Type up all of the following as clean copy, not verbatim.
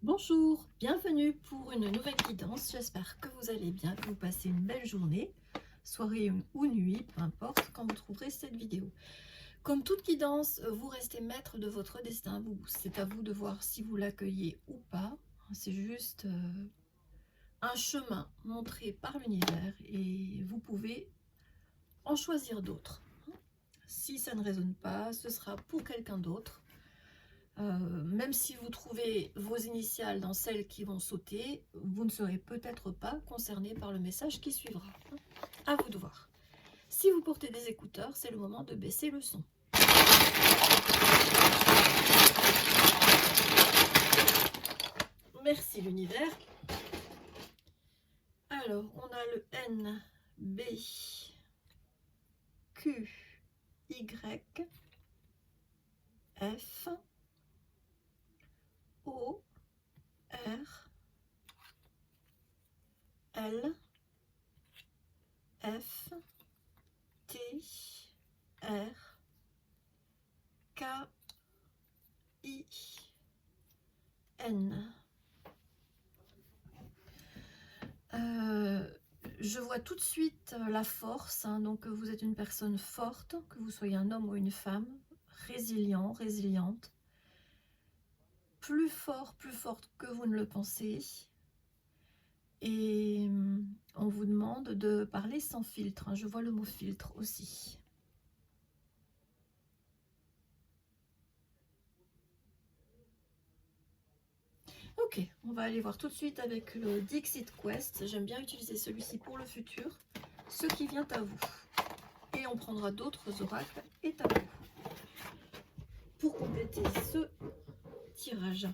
Bonjour, bienvenue pour une nouvelle guidance. J'espère que vous allez bien, que vous passez une belle journée, soirée ou nuit, peu importe quand vous trouverez cette vidéo. Comme toute guidance, vous restez maître de votre destin. C'est à vous de voir si vous l'accueillez ou pas. C'est juste un chemin montré par l'univers et vous pouvez en choisir d'autres. Si ça ne résonne pas, ce sera pour quelqu'un d'autre. Même si vous trouvez vos initiales dans celles qui vont sauter, vous ne serez peut-être pas concerné par le message qui suivra. À vous de voir. Si vous portez des écouteurs, c'est le moment de baisser le son. Merci l'univers. Alors, on a le N, B, Q, Y, F, O, R, L, F, T, R, K, I, N. Je vois tout de suite la force, hein, donc vous êtes une personne forte, que vous soyez un homme ou une femme, résilient, résiliente, plus fort, plus forte que vous ne le pensez. Et on vous demande de parler sans filtre, hein, je vois le mot filtre aussi. Ok, on va aller voir tout de suite avec le Dixit Quest. J'aime bien utiliser celui-ci pour le futur, ce qui vient à vous. Et on prendra d'autres oracles et tableaux pour compléter ce tirage.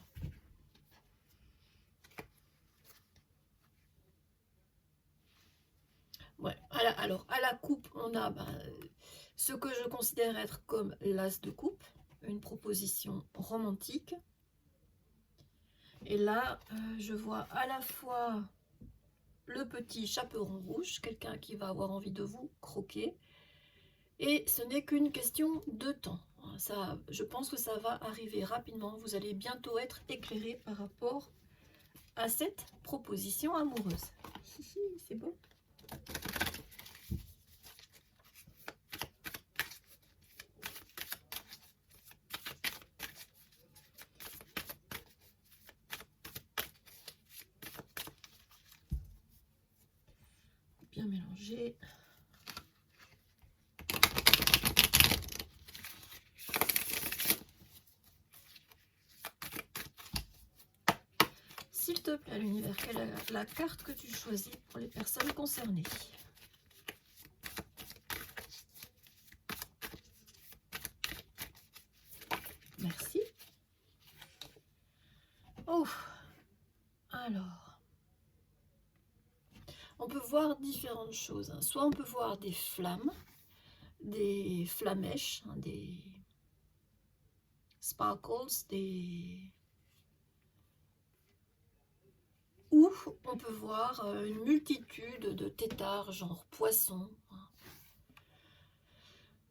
Ouais, alors à la coupe, on a ce que je considère être comme l'as de coupe, une proposition romantique. Et là, je vois à la fois le petit chaperon rouge, quelqu'un qui va avoir envie de vous croquer. Et ce n'est qu'une question de temps. Ça, je pense que ça va arriver rapidement. Vous allez bientôt être éclairé par rapport à cette proposition amoureuse. C'est beau. Bien mélangé. S'il te plaît, l'univers, quelle est la carte que tu choisis pour les personnes concernées? Merci. Oh, alors, on peut voir différentes choses. Soit on peut voir des flammes, des flamèches, des sparkles, ou on peut voir une multitude de têtards, genre poissons.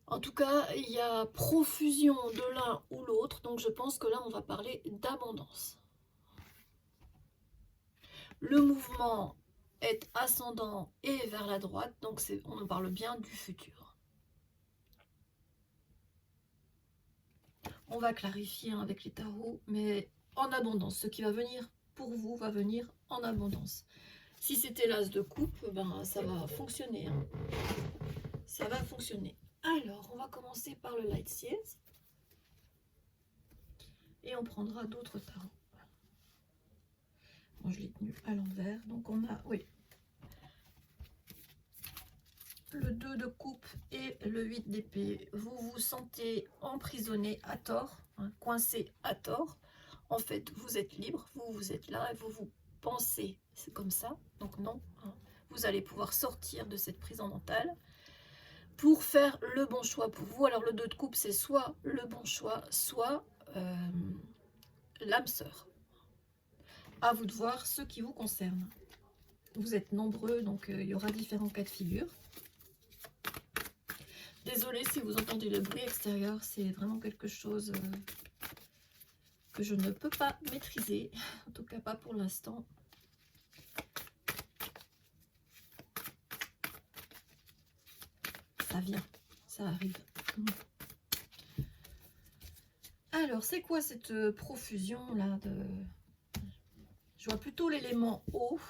En tout cas, il y a profusion de l'un ou l'autre, donc je pense que là, on va parler d'abondance. Le mouvement est ascendant et vers la droite, donc on parle bien du futur. On va clarifier avec les tarots, mais en abondance. Ce qui va venir pour vous va venir en abondance. Si c'était l'as de coupe, ben ça va fonctionner. Hein. Ça va fonctionner. Alors, on va commencer par le Light Seers. Et on prendra d'autres tarots. Bon, je l'ai tenu à l'envers. Donc, on a, oui, le 2 de coupe et le 8 d'épée. Vous vous sentez emprisonné à tort, hein, coincé à tort. En fait, vous êtes libre, vous êtes là et vous pensez, c'est comme ça. Donc non, hein, vous allez pouvoir sortir de cette prison mentale pour faire le bon choix pour vous. Alors le 2 de coupe, c'est soit le bon choix, soit l'âme sœur. À vous de voir ce qui vous concerne. Vous êtes nombreux, donc il y aura différents cas de figure. Désolée si vous entendez le bruit extérieur, c'est vraiment quelque chose que je ne peux pas maîtriser, en tout cas pas pour l'instant. Ça vient, ça arrive. Alors, c'est quoi cette profusion là de... Je vois plutôt l'élément eau.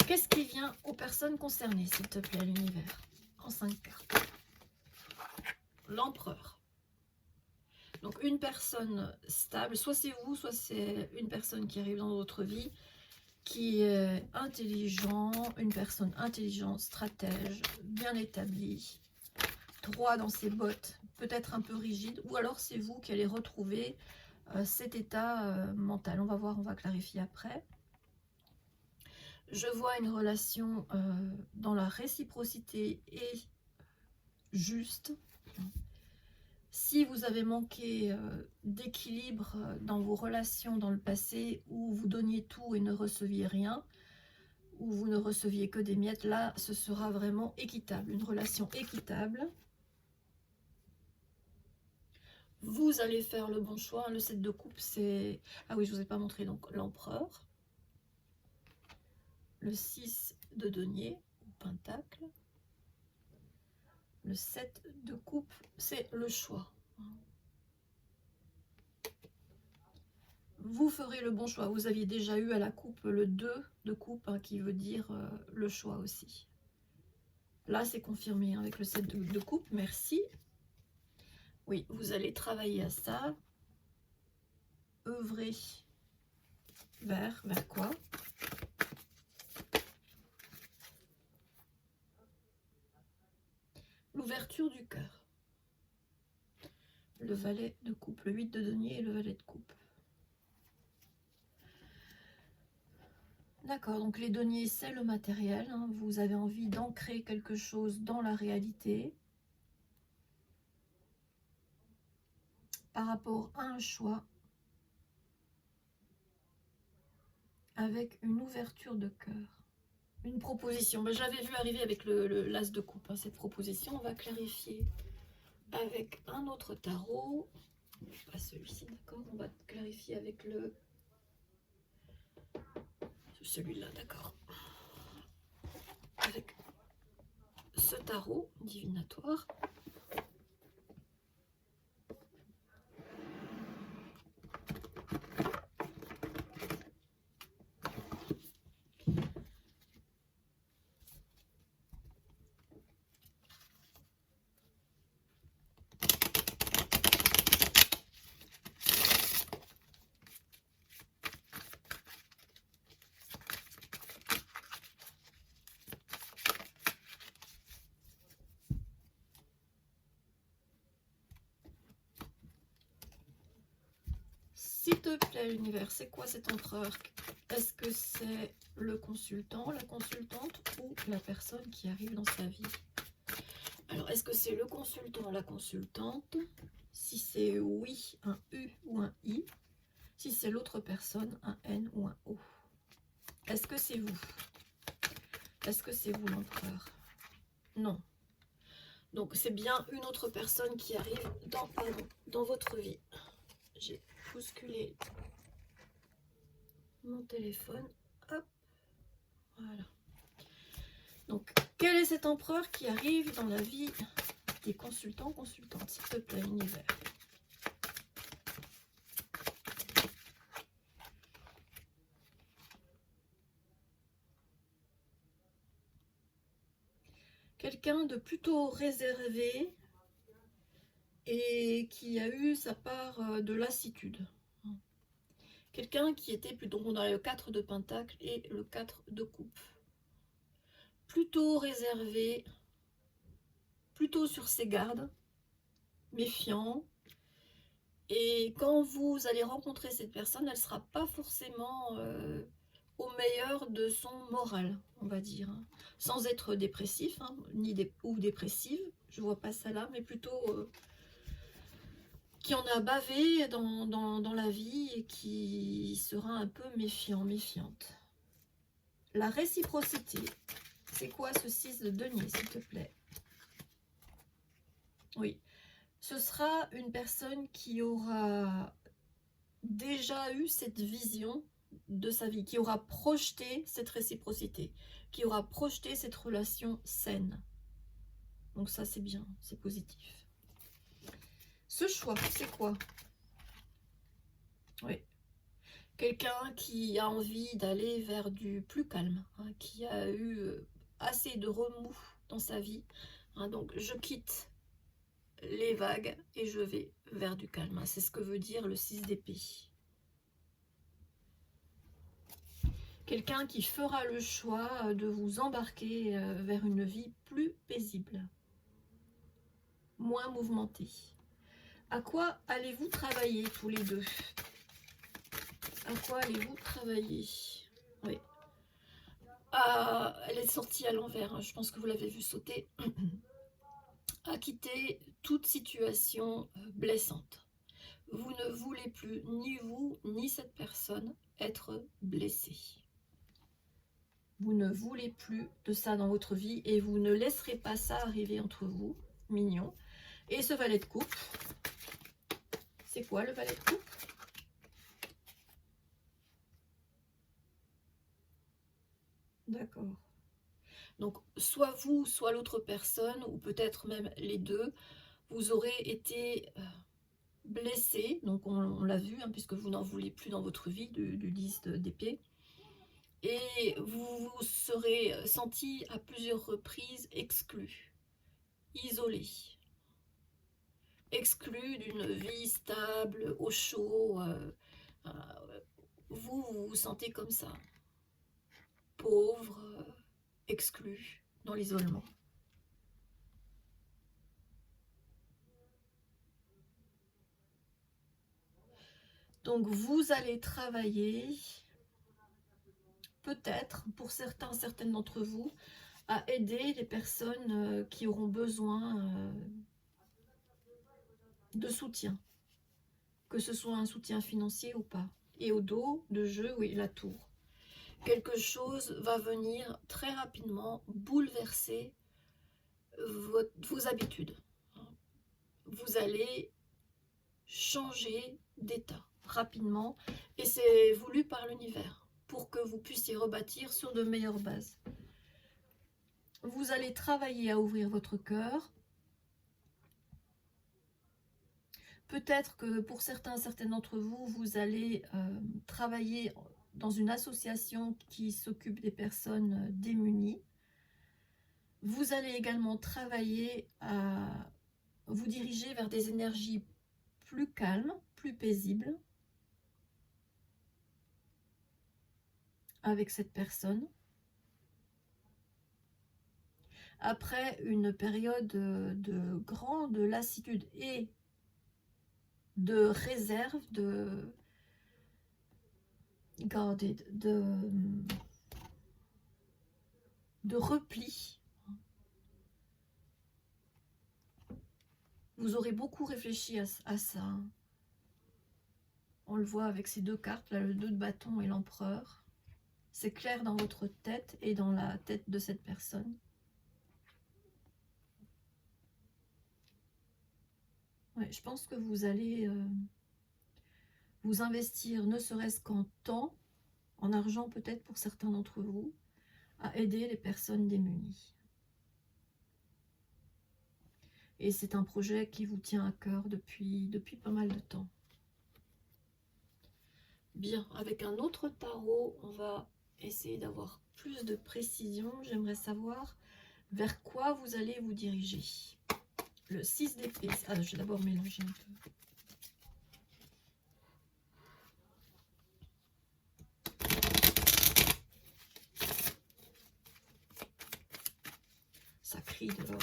Qu'est-ce qui vient aux personnes concernées, s'il te plaît, l'univers? En 5 cartes. L'empereur. Donc, une personne stable, soit c'est vous, soit c'est une personne qui arrive dans votre vie, qui est intelligent, une personne intelligente, stratège, bien établie, droit dans ses bottes, peut-être un peu rigide, ou alors c'est vous qui allez retrouver cet état mental. On va voir, on va clarifier après. Je vois une relation dans la réciprocité et juste. Si vous avez manqué d'équilibre dans vos relations dans le passé, où vous donniez tout et ne receviez rien, où vous ne receviez que des miettes, là, ce sera vraiment équitable, une relation équitable. Vous allez faire le bon choix. Le 7 de coupe, c'est... Ah oui, je ne vous ai pas montré, donc l'empereur. Le 6 de denier, ou pentacle. Le 7 de coupe, c'est le choix. Vous ferez le bon choix. Vous aviez déjà eu à la coupe le 2 de coupe, hein, qui veut dire le choix aussi. Là, c'est confirmé hein, avec le 7 de coupe. Merci. Oui, vous allez travailler à ça. Œuvrer vers quoi? L'ouverture du cœur. Le valet de coupe, le 8 de denier et le valet de coupe. D'accord, donc les deniers, c'est le matériel. Hein. Vous avez envie d'ancrer quelque chose dans la réalité. Par rapport à un choix. Avec une ouverture de cœur. Une proposition. Ben, je l'avais vu arriver avec l'as de coupe, hein, cette proposition. On va clarifier avec un autre tarot. Pas celui-ci, d'accord. On va clarifier avec celui-là, d'accord. Avec ce tarot divinatoire. S'il te plaît, l'univers, c'est quoi cet empereur? Est-ce que c'est le consultant, la consultante ou la personne qui arrive dans sa vie? Alors, est-ce que c'est le consultant, la consultante? Si c'est oui, un U ou un I. Si c'est l'autre personne, un N ou un O. Est-ce que c'est vous? Est-ce que c'est vous l'empereur? Non. Donc, c'est bien une autre personne qui arrive dans votre vie. J'ai bousculé mon téléphone. Hop. Voilà. Donc, quel est cet empereur qui arrive dans la vie des consultants, consultantes? S'il te plaît, l'univers. Quelqu'un de plutôt réservé et qui a eu sa part de lassitude. Quelqu'un qui était plutôt, on a le 4 de pentacle et le 4 de coupe. Plutôt réservé, plutôt sur ses gardes, méfiant. Et quand vous allez rencontrer cette personne, elle ne sera pas forcément au meilleur de son moral, on va dire. Hein. Sans être dépressif, hein, ou dépressive, je vois pas ça là, mais plutôt qui en a bavé dans la vie et qui sera un peu méfiant, méfiante. La réciprocité, C'est quoi ce 6 de denier, s'il te plaît? Oui, ce sera une personne qui aura déjà eu cette vision de sa vie, qui aura projeté cette réciprocité, qui aura projeté cette relation saine. Donc ça, c'est bien, c'est positif. Ce choix, c'est quoi? Oui. Quelqu'un qui a envie d'aller vers du plus calme, hein, qui a eu assez de remous dans sa vie. Hein, donc, je quitte les vagues et je vais vers du calme. Hein, c'est ce que veut dire le 6 d'épée. Quelqu'un qui fera le choix de vous embarquer vers une vie plus paisible, moins mouvementée. À quoi allez-vous travailler tous les deux? À quoi allez-vous travailler? Oui. Elle est sortie à l'envers, hein, je pense que vous l'avez vu sauter. À quitter toute situation blessante. Vous ne voulez plus, ni vous, ni cette personne, être blessé. Vous ne voulez plus de ça dans votre vie et vous ne laisserez pas ça arriver entre vous. Mignon. Et ce valet de coupe, c'est quoi le valet de coupe? D'accord. Donc, soit vous, soit l'autre personne, ou peut-être même les deux, vous aurez été blessé. Donc, on l'a vu, hein, puisque vous n'en voulez plus dans votre vie du 10 d'épée. Et vous vous serez senti à plusieurs reprises exclu, isolé, exclu d'une vie stable, au chaud. Vous vous sentez comme ça, pauvre, exclu, dans l'isolement. Donc vous allez travailler, peut-être, pour certaines d'entre vous, à aider les personnes qui auront besoin de soutien, que ce soit un soutien financier ou pas. Et au dos de jeu, oui, la tour. Quelque chose va venir très rapidement bouleverser vos habitudes. Vous allez changer d'état rapidement et c'est voulu par l'univers pour que vous puissiez rebâtir sur de meilleures bases. Vous allez travailler à ouvrir votre cœur. Peut-être que pour certaines d'entre vous, vous allez travailler dans une association qui s'occupe des personnes démunies. Vous allez également travailler à vous diriger vers des énergies plus calmes, plus paisibles avec cette personne. Après une période de grande lassitude et de réserve, de repli, vous aurez beaucoup réfléchi à ça. On le voit avec ces deux cartes, là, le 2 de bâton et l'empereur. C'est clair dans votre tête et dans la tête de cette personne. Ouais, je pense que vous allez vous investir, ne serait-ce qu'en temps, en argent peut-être pour certains d'entre vous, à aider les personnes démunies. Et c'est un projet qui vous tient à cœur depuis pas mal de temps. Bien, avec un autre tarot, on va essayer d'avoir plus de précision. J'aimerais savoir vers quoi vous allez vous diriger. Le 6 d'épée. Ah, je vais d'abord mélanger un peu. Ça crie dehors.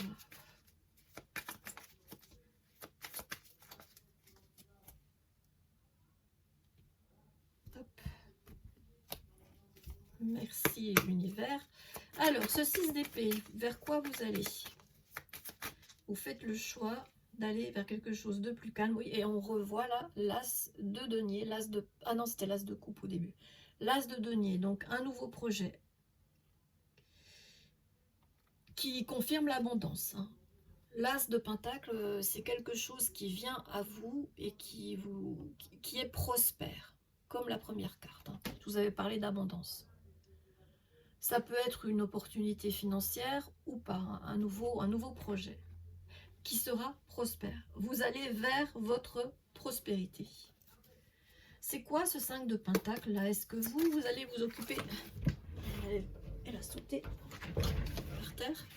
Hop. Merci l'univers. Alors, ce 6 d'épée, vers quoi vous allez? Vous faites le choix d'aller vers quelque chose de plus calme. Oui, et on revoit là l'as de denier, l'as de... Ah non, c'était l'as de coupe au début. L'as de denier, donc un nouveau projet. qui confirme l'abondance. Hein. L'As de Pentacle, c'est quelque chose qui vient à vous et qui est prospère, comme la première carte. Hein. Je vous avais parlé d'abondance. Ça peut être une opportunité financière ou pas, hein, un nouveau projet qui sera prospère. Vous allez vers votre prospérité. C'est quoi ce 5 de Pentacle là? Est-ce que vous allez vous occuper... Elle a sauté par terre.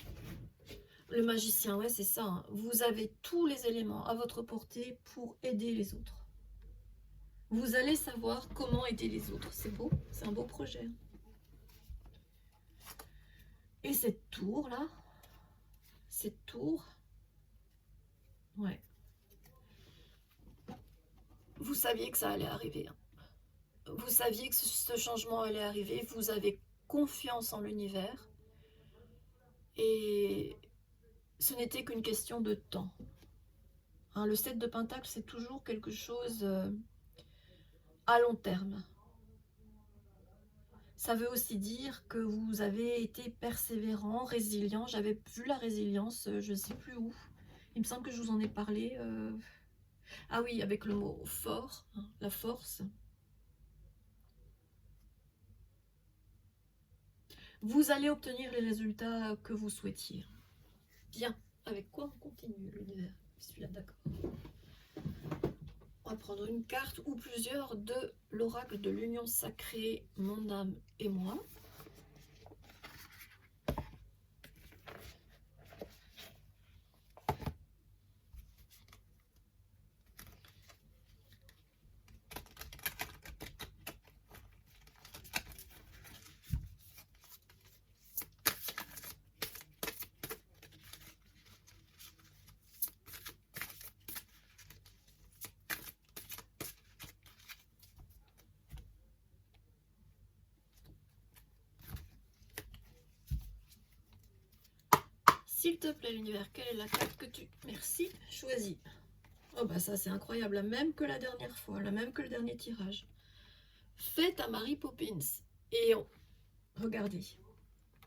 Le magicien, ouais, c'est ça. Hein. Vous avez tous les éléments à votre portée pour aider les autres. Vous allez savoir comment aider les autres. C'est beau, c'est un beau projet. Et cette tour là, ouais. Vous saviez que ça allait arriver. Hein. Vous saviez que ce changement allait arriver. Vous avez confiance en l'univers. Et ce n'était qu'une question de temps. Hein, le 7 de Pentacle, c'est toujours quelque chose à long terme. Ça veut aussi dire que vous avez été persévérant, résilient. J'avais vu la résilience, je ne sais plus où. Il me semble que je vous en ai parlé. Ah oui, avec le mot fort, hein, la force. Vous allez obtenir les résultats que vous souhaitiez. Bien. Avec quoi on continue l'univers? Je suis là, d'accord. On va prendre une carte ou plusieurs de l'oracle de l'union sacrée, mon âme et moi. S'il te plaît l'univers, quelle est la carte que tu... Merci, choisis. Oh bah ça c'est incroyable, la même que la dernière fois, la même que le dernier tirage. Faites à Mary Poppins. Et regardez,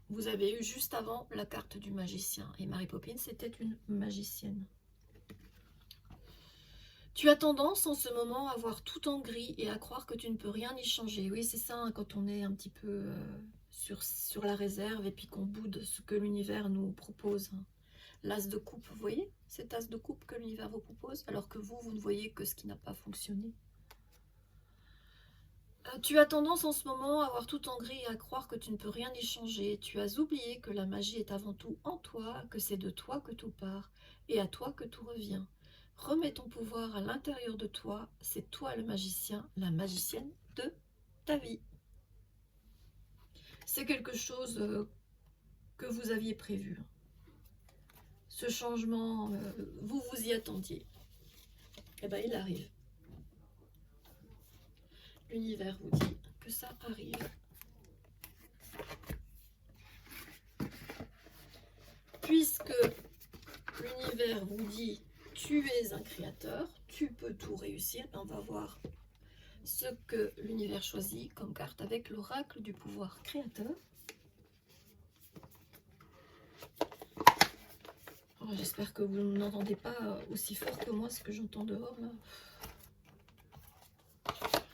vous avez eu juste avant la carte du magicien. Et Mary Poppins était une magicienne. Tu as tendance en ce moment à voir tout en gris et à croire que tu ne peux rien y changer. Oui, c'est ça, hein, quand on est un petit peu sur la réserve et puis qu'on boude ce que l'univers nous propose. Hein. L'as de coupe, vous voyez cet as de coupe que l'univers vous propose, alors que vous ne voyez que ce qui n'a pas fonctionné. Tu as tendance en ce moment à voir tout en gris et à croire que tu ne peux rien y changer. Tu as oublié que la magie est avant tout en toi, que c'est de toi que tout part et à toi que tout revient. Remets ton pouvoir à l'intérieur de toi, c'est toi le magicien, la magicienne de ta vie. C'est quelque chose que vous aviez prévu. Ce changement, vous vous y attendiez. Eh bien, il arrive. L'univers vous dit que ça arrive. Puisque l'univers vous dit tu es un créateur, tu peux tout réussir, on va voir ce que l'univers choisit comme carte avec l'oracle du pouvoir créateur. Oh, j'espère que vous n'entendez pas aussi fort que moi ce que j'entends dehors là.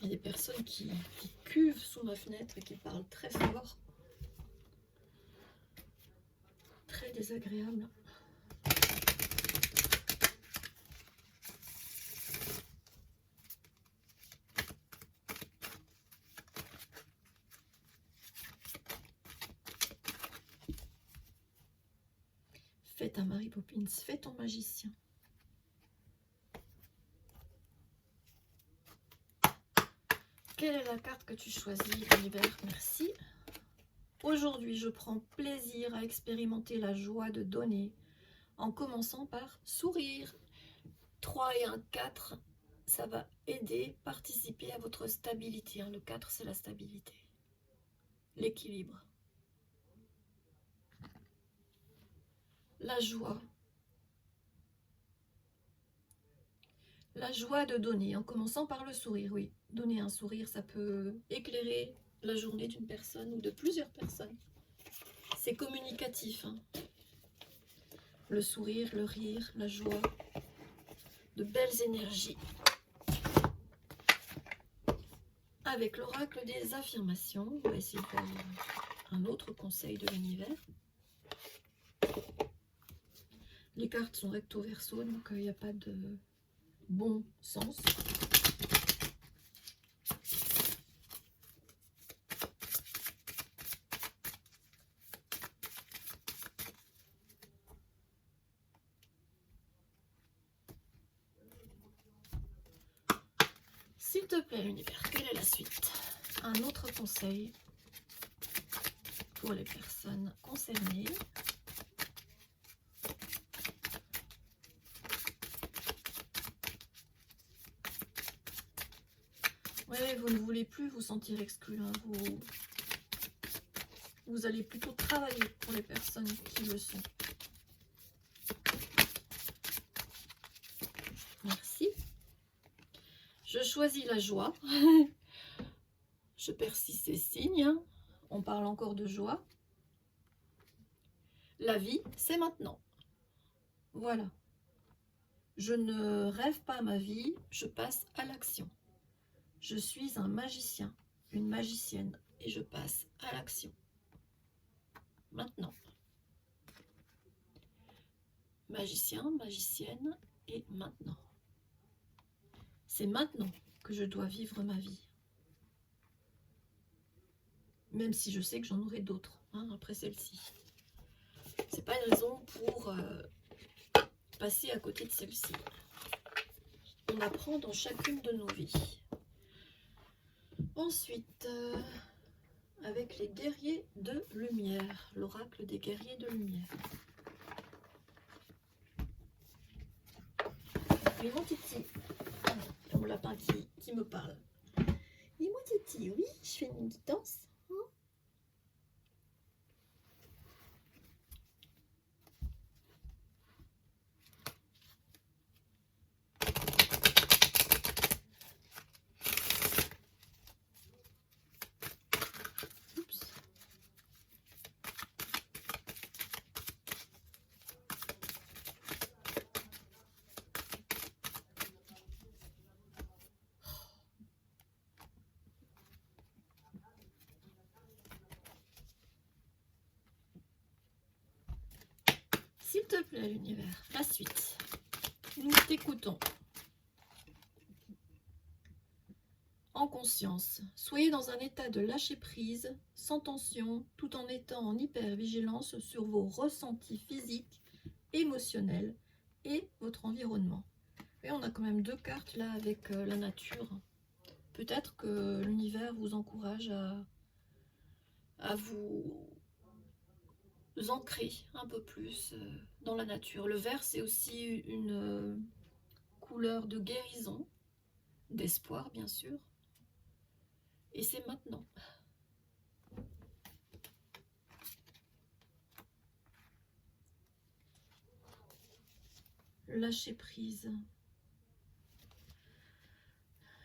Il y a des personnes qui cuvent sous ma fenêtre et qui parlent très fort. Très désagréable. Fais ta Mary Poppins, fais ton magicien. Quelle est la carte que tu choisis, l'univers? Merci. Aujourd'hui, je prends plaisir à expérimenter la joie de donner en commençant par sourire. 3 et un 4, ça va aider, participer à votre stabilité. Le 4, c'est la stabilité, l'équilibre. La joie. La joie de donner, en commençant par le sourire, oui. Donner un sourire, ça peut éclairer la journée d'une personne ou de plusieurs personnes. C'est communicatif. Hein. le sourire, le rire, la joie, de belles énergies. Avec l'oracle des affirmations, on va essayer de faire un autre conseil de l'univers. Les cartes sont recto verso, donc il n'y a pas de bon sens. S'il te plaît, l'univers, quelle est la suite? Un autre conseil pour les personnes concernées. Oui, vous ne voulez plus vous sentir exclu. Hein. Vous allez plutôt travailler pour les personnes qui le sont. Merci. Je choisis la joie. Je persiste ces signes. On parle encore de joie. La vie, c'est maintenant. Voilà. Je ne rêve pas ma vie, je passe à l'action. Je suis un magicien, une magicienne, et je passe à l'action. Maintenant. Magicien, magicienne, et maintenant. C'est maintenant que je dois vivre ma vie. Même si je sais que j'en aurai d'autres, hein, après celle-ci. C'est pas une raison pour passer à côté de celle-ci. On apprend dans chacune de nos vies. Ensuite, avec les guerriers de lumière, l'oracle des guerriers de lumière. Et mon titi, mon lapin qui me parle. Et mon titi, oui, je fais une guidance. S'il te plaît, l'univers, la suite. Nous t'écoutons. En conscience, soyez dans un état de lâcher prise, sans tension, tout en étant en hyper-vigilance sur vos ressentis physiques, émotionnels et votre environnement. Et on a quand même deux cartes là avec la nature. Peut-être que l'univers vous encourage à vous ancrer un peu plus dans la nature. Le vert, c'est aussi une couleur de guérison, d'espoir bien sûr. Et c'est maintenant. Lâcher prise.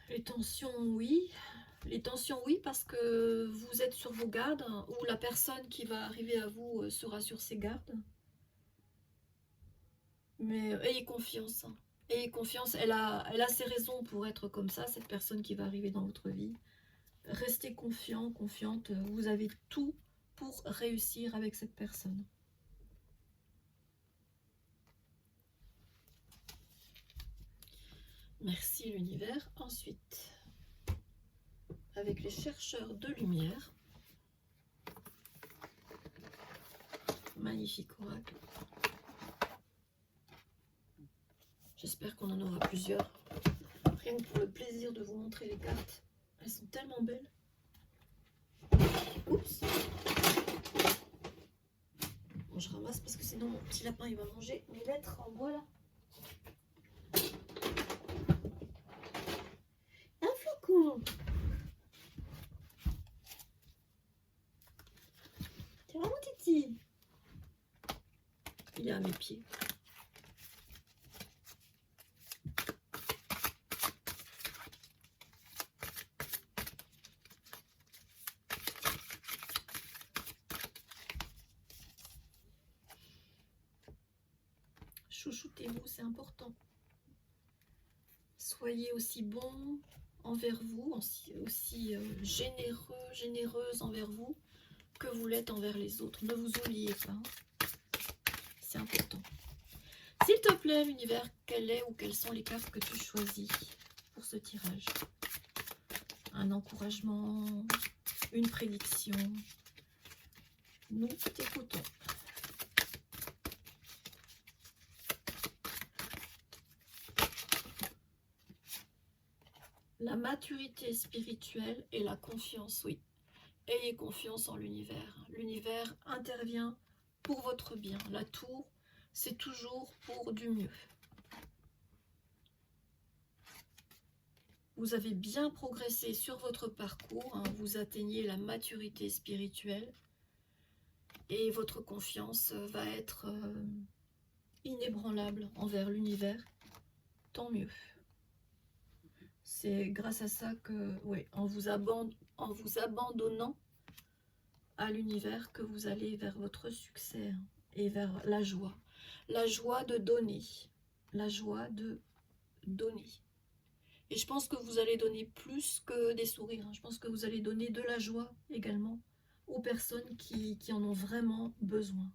Les tensions, oui. Les tensions, oui, parce que vous êtes sur vos gardes, ou la personne qui va arriver à vous sera sur ses gardes. Mais ayez confiance. Ayez confiance, elle a ses raisons pour être comme ça, cette personne qui va arriver dans votre vie. Restez confiant, confiante, vous avez tout pour réussir avec cette personne. Merci l'univers. Ensuite, avec les chercheurs de lumière. Magnifique oracle. J'espère qu'on en aura plusieurs. Rien que pour le plaisir de vous montrer les cartes. Elles sont tellement belles. Oups. Bon, je ramasse parce que sinon mon petit lapin il va manger mes lettres en bois là. Un flocon. C'est vraiment titi. Il est à mes pieds. Chouchoutez-vous, c'est important. Soyez aussi bon envers vous, aussi généreux, généreuse envers vous que vous l'êtes envers les autres. Ne vous oubliez pas, c'est important. S'il te plaît, l'univers, quelle est ou quelles sont les cartes que tu choisis pour ce tirage? Un encouragement, une prédiction. Nous t'écoutons. La maturité spirituelle et la confiance, oui. Ayez confiance en l'univers. L'univers intervient pour votre bien. La tour, c'est toujours pour du mieux. Vous avez bien progressé sur votre parcours, hein, vous atteignez la maturité spirituelle et votre confiance va être inébranlable envers l'univers. Tant mieux. C'est grâce à ça que, ouais, en vous abandonnant à l'univers que vous allez vers votre succès, hein, et vers la joie. La joie de donner. La joie de donner. Et je pense que vous allez donner plus que des sourires. Je pense que vous allez donner de la joie également aux personnes qui en ont vraiment besoin.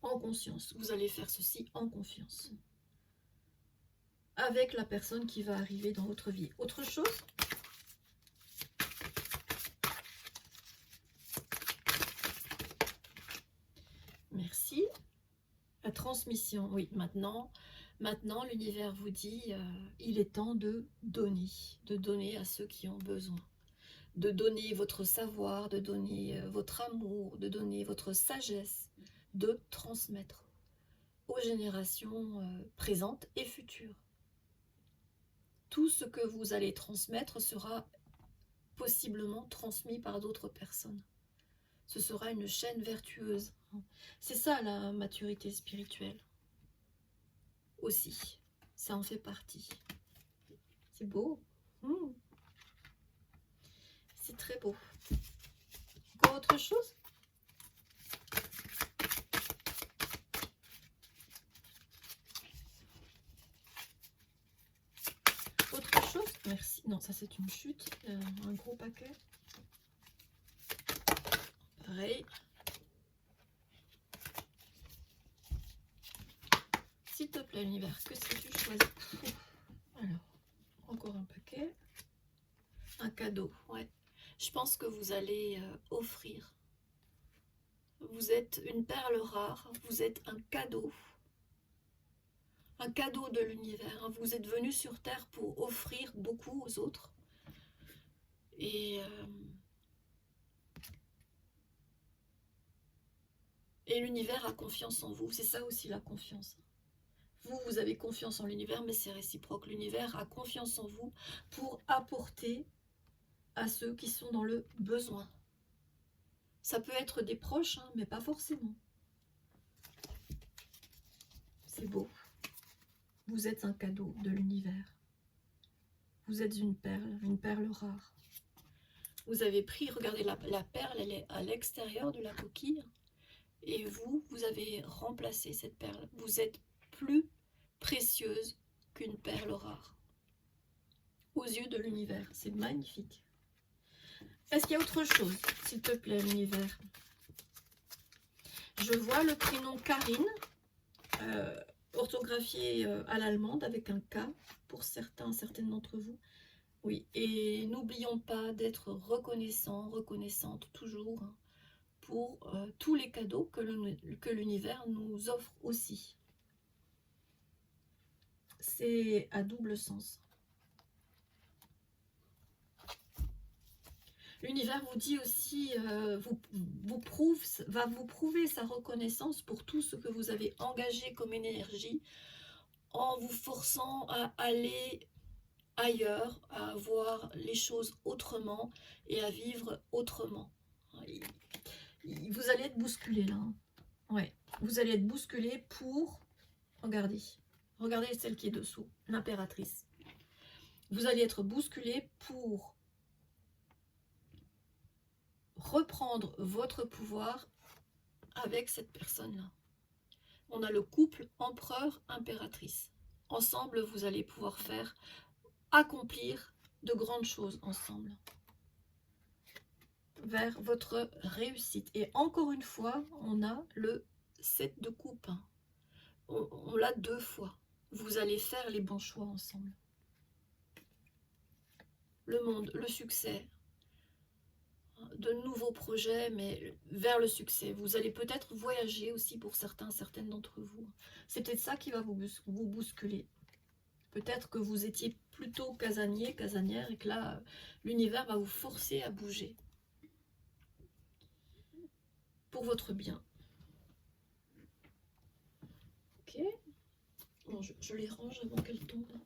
En conscience. Vous allez faire ceci en confiance. Avec la personne qui va arriver dans votre vie. Autre chose? Merci. La transmission. Oui, maintenant l'univers vous dit il est temps de donner à ceux qui ont besoin. De donner votre savoir, de donner votre amour, de donner votre sagesse, de transmettre aux générations présentes et futures. Tout ce que vous allez transmettre sera possiblement transmis par d'autres personnes. Ce sera une chaîne vertueuse. C'est ça la maturité spirituelle. Aussi, ça en fait partie. C'est beau. C'est très beau. Encore autre chose? Autre chose? Merci. Non, ça c'est une chute. Un gros paquet. Pareil. S'il te plaît, l'univers, que si tu choisis? Alors, encore un paquet. Un cadeau, ouais. Je pense que vous allez offrir. Vous êtes une perle rare, vous êtes un cadeau de l'univers. Vous êtes venu sur Terre pour offrir beaucoup aux autres. Et l'univers a confiance en vous. C'est ça aussi la confiance. Vous avez confiance en l'univers, mais c'est réciproque. L'univers a confiance en vous pour apporter à ceux qui sont dans le besoin. Ça peut être des proches, hein, mais pas forcément. C'est beau. Vous êtes un cadeau de l'univers. Vous êtes une perle rare. Vous avez pris, regardez, la perle, elle est à l'extérieur de la coquille. Et vous avez remplacé cette perle. Vous êtes plus précieuse qu'une perle rare. Aux yeux de l'univers. C'est magnifique. Est-ce qu'il y a autre chose, s'il te plaît, l'univers? Je vois le prénom Karine, orthographié à l'allemande avec un K pour certaines d'entre vous. Oui, et n'oublions pas d'être reconnaissante toujours pour tous les cadeaux que l'univers nous offre aussi. C'est à double sens. L'univers vous dit aussi, va vous prouver sa reconnaissance pour tout ce que vous avez engagé comme énergie en vous forçant à aller ailleurs, à voir les choses autrement et à vivre autrement. Vous allez être bousculé là. Ouais, vous allez être bousculé pour... Regardez celle qui est dessous, l'impératrice. Vous allez être bousculé pour reprendre votre pouvoir avec cette personne-là. On a le couple empereur-impératrice. Ensemble, vous allez pouvoir accomplir de grandes choses ensemble vers votre réussite. Et encore une fois, on a le 7 de coupe. On l'a 2 fois. Vous allez faire les bons choix ensemble. Le monde, le succès, de nouveaux projets, mais vers le succès. Vous allez peut-être voyager aussi pour certaines d'entre vous. C'est peut-être ça qui va vous bousculer. Peut-être que vous étiez plutôt casanier, casanière, et que là, l'univers va vous forcer à bouger. Pour votre bien. Ok. Bon, je les range avant qu'elles tombent.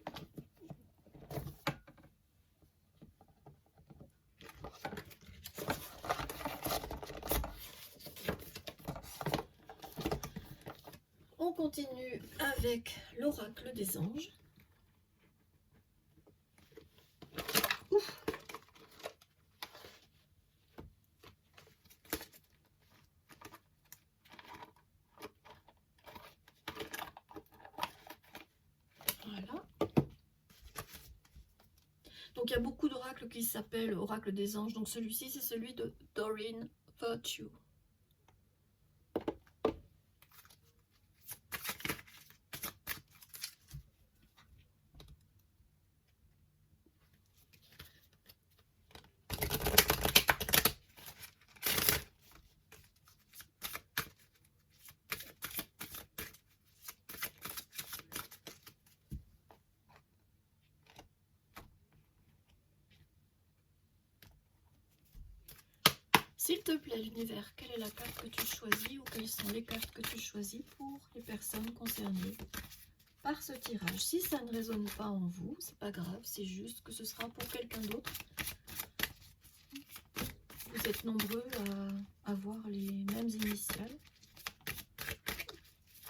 On continue avec l'oracle des anges. Ouf. Voilà. Donc il y a beaucoup d'oracles qui s'appellent oracle des anges. Donc celui-ci, c'est celui de Doreen Virtue. S'il te plaît, l'univers, quelle est la carte que tu choisis ou quelles sont les cartes que tu choisis pour les personnes concernées par ce tirage? Si ça ne résonne pas en vous, c'est pas grave, c'est juste que ce sera pour quelqu'un d'autre. Vous êtes nombreux à avoir les mêmes initiales.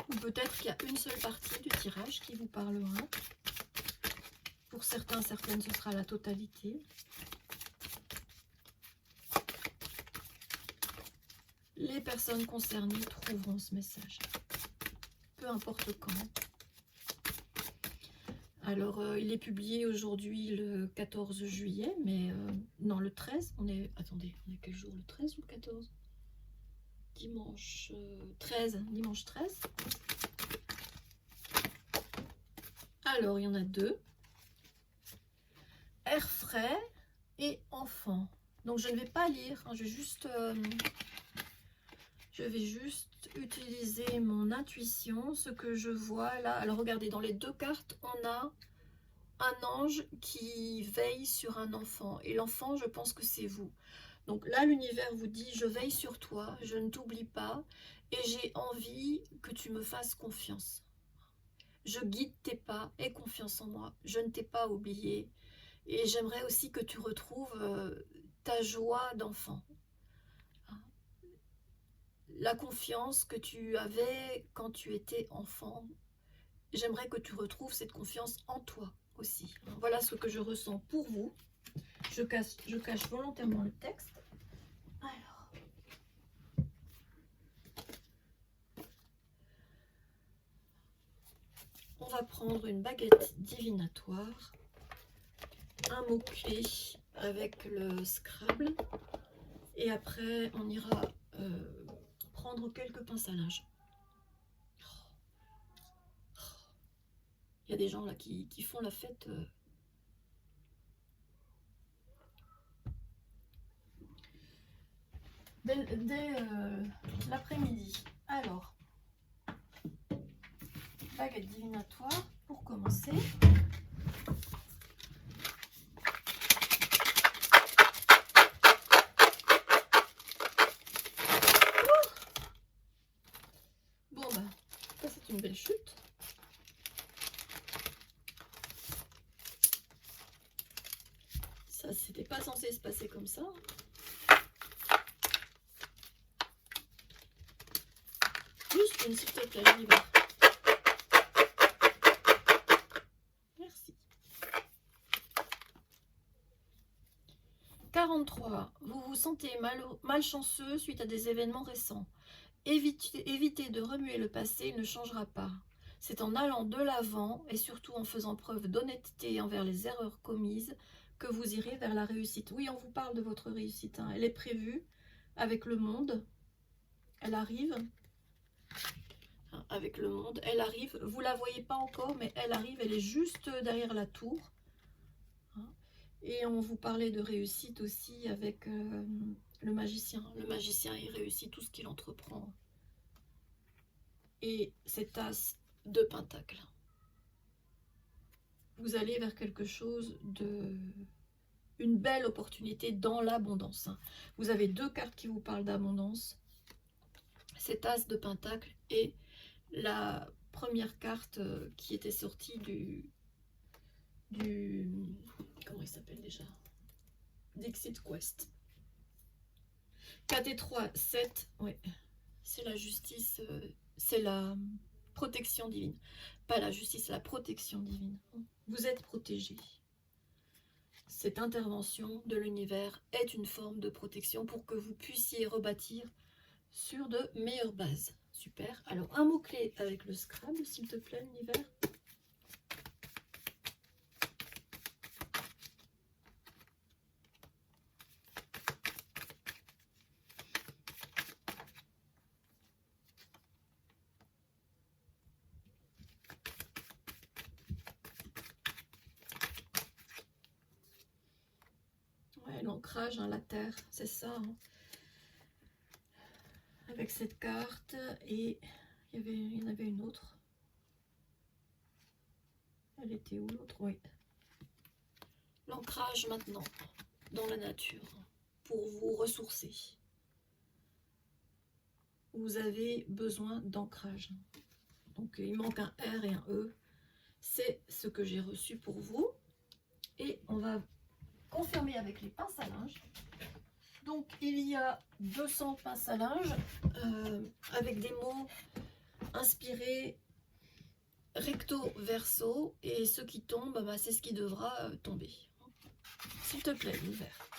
Ou peut-être qu'il y a une seule partie du tirage qui vous parlera. Pour certains, certaines, ce sera la totalité. Les personnes concernées trouveront ce message. Peu importe quand. Alors, il est publié aujourd'hui le 14 juillet, mais non, le 13. Attendez, on est quel jour? Le 13 ou le 14? Dimanche 13. Dimanche 13. Alors, il y en a 2. Air frais et enfant. Donc, je ne vais pas lire. Hein, je vais juste utiliser mon intuition, ce que je vois là. Alors regardez, dans les 2 cartes, on a un ange qui veille sur un enfant. Et l'enfant, je pense que c'est vous. Donc là, l'univers vous dit, je veille sur toi, je ne t'oublie pas. Et j'ai envie que tu me fasses confiance. Je guide tes pas, aie confiance en moi. Je ne t'ai pas oublié. Et j'aimerais aussi que tu retrouves ta joie d'enfant. La confiance que tu avais quand tu étais enfant, j'aimerais que tu retrouves cette confiance en toi aussi. Voilà ce que je ressens pour vous. Je cache volontairement le texte. Alors, on va prendre une baguette divinatoire, un mot-clé avec le Scrabble, et après on ira prendre quelques pinces à linge. Il y a des gens là qui font la fête. Dès l'après-midi. Alors, baguette divinatoire pour commencer. Bon bah, ça c'est une belle chute. Ça c'était pas censé se passer comme ça. Juste une, s'il te plaît, l'univers. Merci. 43. Vous vous sentez malchanceux suite à des événements récents. évitez de remuer le passé, il ne changera pas. C'est en allant de l'avant et surtout en faisant preuve d'honnêteté envers les erreurs commises que vous irez vers la réussite. Oui, on vous parle de votre réussite, hein. Elle est prévue avec le monde. Elle arrive. Avec le monde, elle arrive. Vous la voyez pas encore, mais elle arrive. Elle est juste derrière la tour. Et on vous parlait de réussite aussi avec le magicien. Le magicien, il réussit tout ce qu'il entreprend. Et cette as de pentacle. Vous allez vers quelque chose de... une belle opportunité dans l'abondance. Vous avez deux cartes qui vous parlent d'abondance. Cette as de pentacle et la première carte qui était sortie du comment il s'appelle déjà, d'Exit Quest. 4 et 3, 7, ouais, c'est la justice, c'est la protection divine. Pas la justice, la protection divine. Vous êtes protégé. Cette intervention de l'univers est une forme de protection pour que vous puissiez rebâtir sur de meilleures bases. Super. Alors, un mot-clé avec le Scrabble, s'il te plaît, l'univers. Ouais, l'ancrage, hein, la terre, c'est ça. Hein. Avec cette carte, et il y en avait une autre. Elle était où l'autre? Oui. L'ancrage maintenant dans la nature pour vous ressourcer. Vous avez besoin d'ancrage. Donc il manque un R et un E. C'est ce que j'ai reçu pour vous. Et on va confirmer avec les pinces à linge. Donc il y a 200 pinces à linge avec des mots inspirés recto verso, et ce qui tombe, bah, c'est ce qui devra tomber. S'il te plaît, l'univers.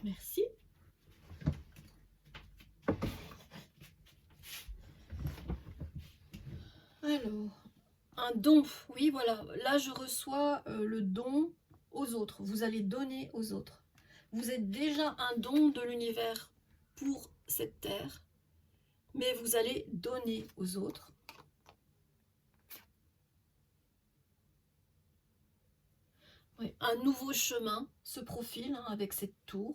Merci. Alors, un don. Oui, voilà. Là, je reçois le don aux autres. Vous allez donner aux autres. Vous êtes déjà un don de l'univers pour cette terre, mais vous allez donner aux autres. Oui, un nouveau chemin se profile, hein, avec cette tour.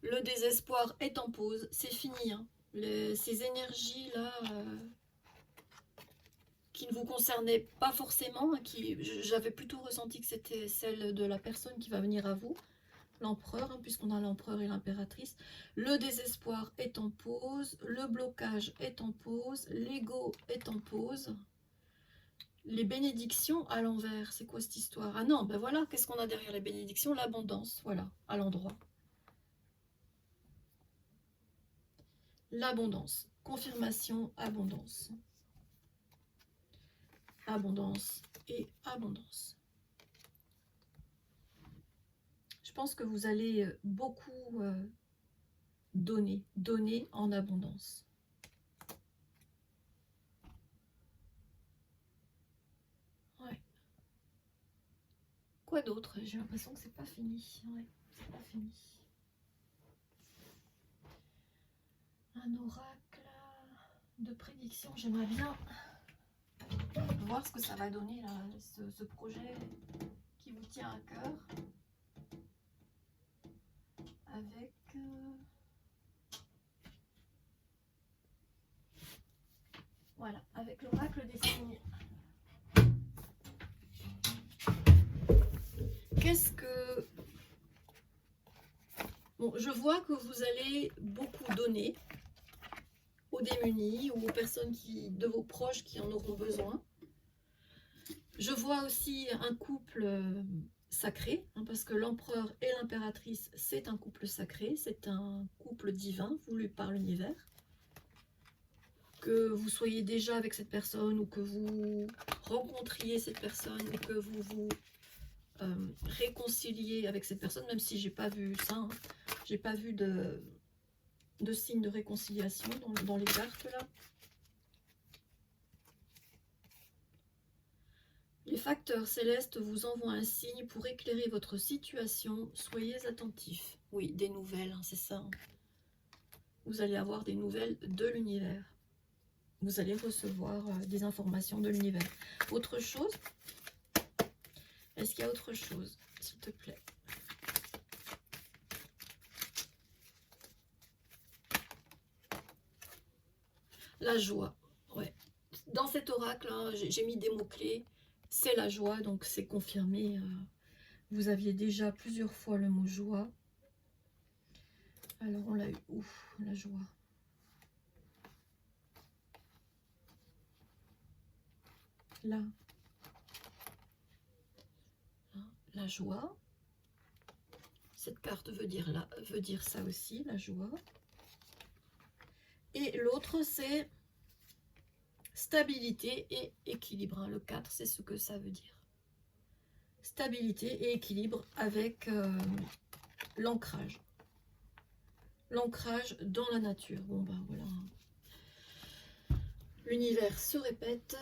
Le désespoir est en pause, c'est fini. Hein. Ces énergies-là qui ne vous concernaient pas forcément, hein, j'avais plutôt ressenti que c'était celle de la personne qui va venir à vous, l'empereur, hein, puisqu'on a l'empereur et l'impératrice. Le désespoir est en pause, le blocage est en pause, l'ego est en pause. Les bénédictions à l'envers, c'est quoi cette histoire? Ah non, ben voilà, qu'est-ce qu'on a derrière les bénédictions? L'abondance, voilà, à l'endroit. L'abondance, confirmation, abondance. Abondance et abondance. Je pense que vous allez beaucoup donner en abondance. Ouais. Quoi d'autre? J'ai l'impression que c'est pas fini. Ouais, c'est pas fini. Un oracle de prédiction. J'aimerais bien voir ce que ça va donner là, ce projet qui vous tient à cœur. Avec voilà, avec l'oracle des signes. Qu'est-ce que... Bon, je vois que vous allez beaucoup donner aux démunis ou aux personnes de vos proches qui en auront besoin. Je vois aussi un couple sacré, hein, parce que l'empereur et l'impératrice, c'est un couple sacré, c'est un couple divin voulu par l'univers. que vous soyez déjà avec cette personne ou que vous rencontriez cette personne et que vous vous réconcilier avec cette personne, même si j'ai pas vu ça, hein. J'ai pas vu de signe de réconciliation dans les cartes là. Les facteurs célestes vous envoient un signe pour éclairer votre situation. Soyez attentifs. Oui, des nouvelles, hein, c'est ça. Hein. Vous allez avoir des nouvelles de l'univers. Vous allez recevoir des informations de l'univers. Autre chose? Est-ce qu'il y a autre chose, s'il te plaît? La joie. Ouais. Dans cet oracle, hein, j'ai mis des mots-clés. C'est la joie, donc c'est confirmé. Vous aviez déjà plusieurs fois le mot joie. Alors on l'a eu. Ouf, la joie. Là. La joie. Cette carte veut dire ça aussi, la joie. Et l'autre, c'est stabilité et équilibre. Le 4, c'est ce que ça veut dire. Stabilité et équilibre avec l'ancrage. L'ancrage dans la nature. Bon ben voilà. L'univers se répète.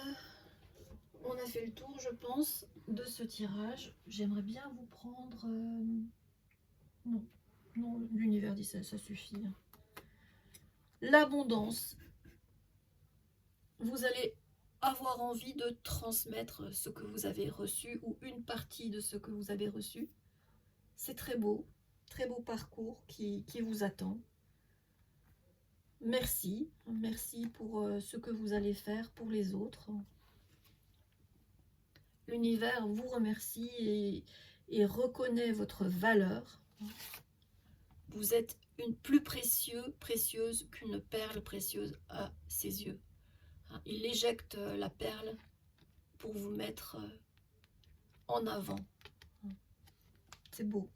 On a fait le tour, je pense, de ce tirage. J'aimerais bien vous prendre... Non, non, l'univers dit ça, ça suffit. L'abondance. Vous allez avoir envie de transmettre ce que vous avez reçu ou une partie de ce que vous avez reçu. C'est très beau parcours qui vous attend. Merci, merci pour ce que vous allez faire pour les autres. L'univers vous remercie et reconnaît votre valeur. Vous êtes une plus précieuse qu'une perle précieuse à ses yeux. Il éjecte la perle pour vous mettre en avant. C'est beau.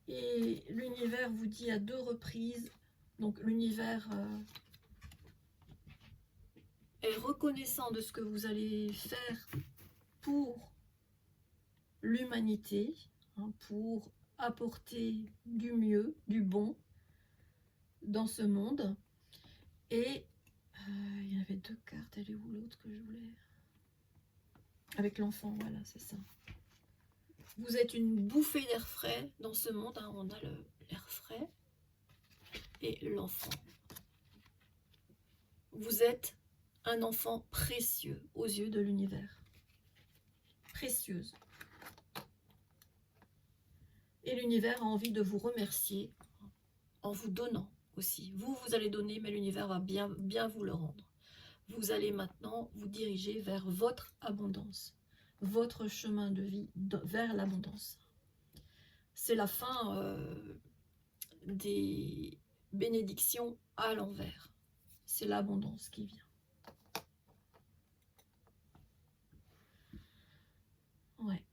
Et l'univers vous dit à 2 reprises, donc l'univers est reconnaissant de ce que vous allez faire pour l'humanité, hein, pour apporter du mieux, du bon dans ce monde. Et il y avait 2 cartes, elle est où l'autre que je voulais? Avec l'enfant, voilà, c'est ça. Vous êtes une bouffée d'air frais dans ce monde, hein, on a l'air frais et l'enfant. Vous êtes un enfant précieux aux yeux de l'univers. Précieuse. Et l'univers a envie de vous remercier en vous donnant aussi. Vous allez donner, mais l'univers va bien vous le rendre. Vous allez maintenant vous diriger vers votre abondance, votre chemin de vie vers l'abondance. C'est la fin des bénédictions à l'envers. C'est l'abondance qui vient. Ouais.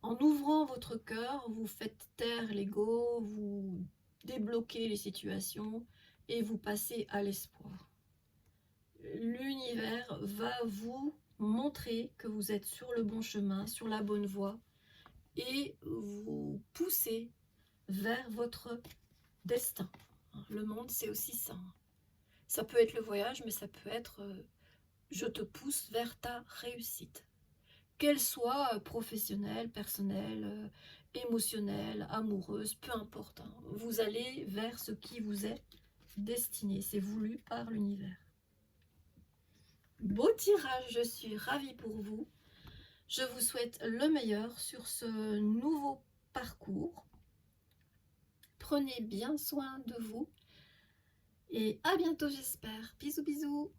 En ouvrant votre cœur, vous faites taire l'ego, vous débloquez les situations et vous passez à l'espoir. L'univers va vous montrer que vous êtes sur le bon chemin, sur la bonne voie et vous pousser vers votre destin. Le monde, c'est aussi ça. Ça peut être le voyage, mais ça peut être je te pousse vers ta réussite. Qu'elle soit professionnelle, personnelle, émotionnelle, amoureuse, peu importe. Hein. Vous allez vers ce qui vous est destiné. C'est voulu par l'univers. Beau tirage, je suis ravie pour vous. Je vous souhaite le meilleur sur ce nouveau parcours. Prenez bien soin de vous. Et à bientôt, j'espère. Bisous, bisous.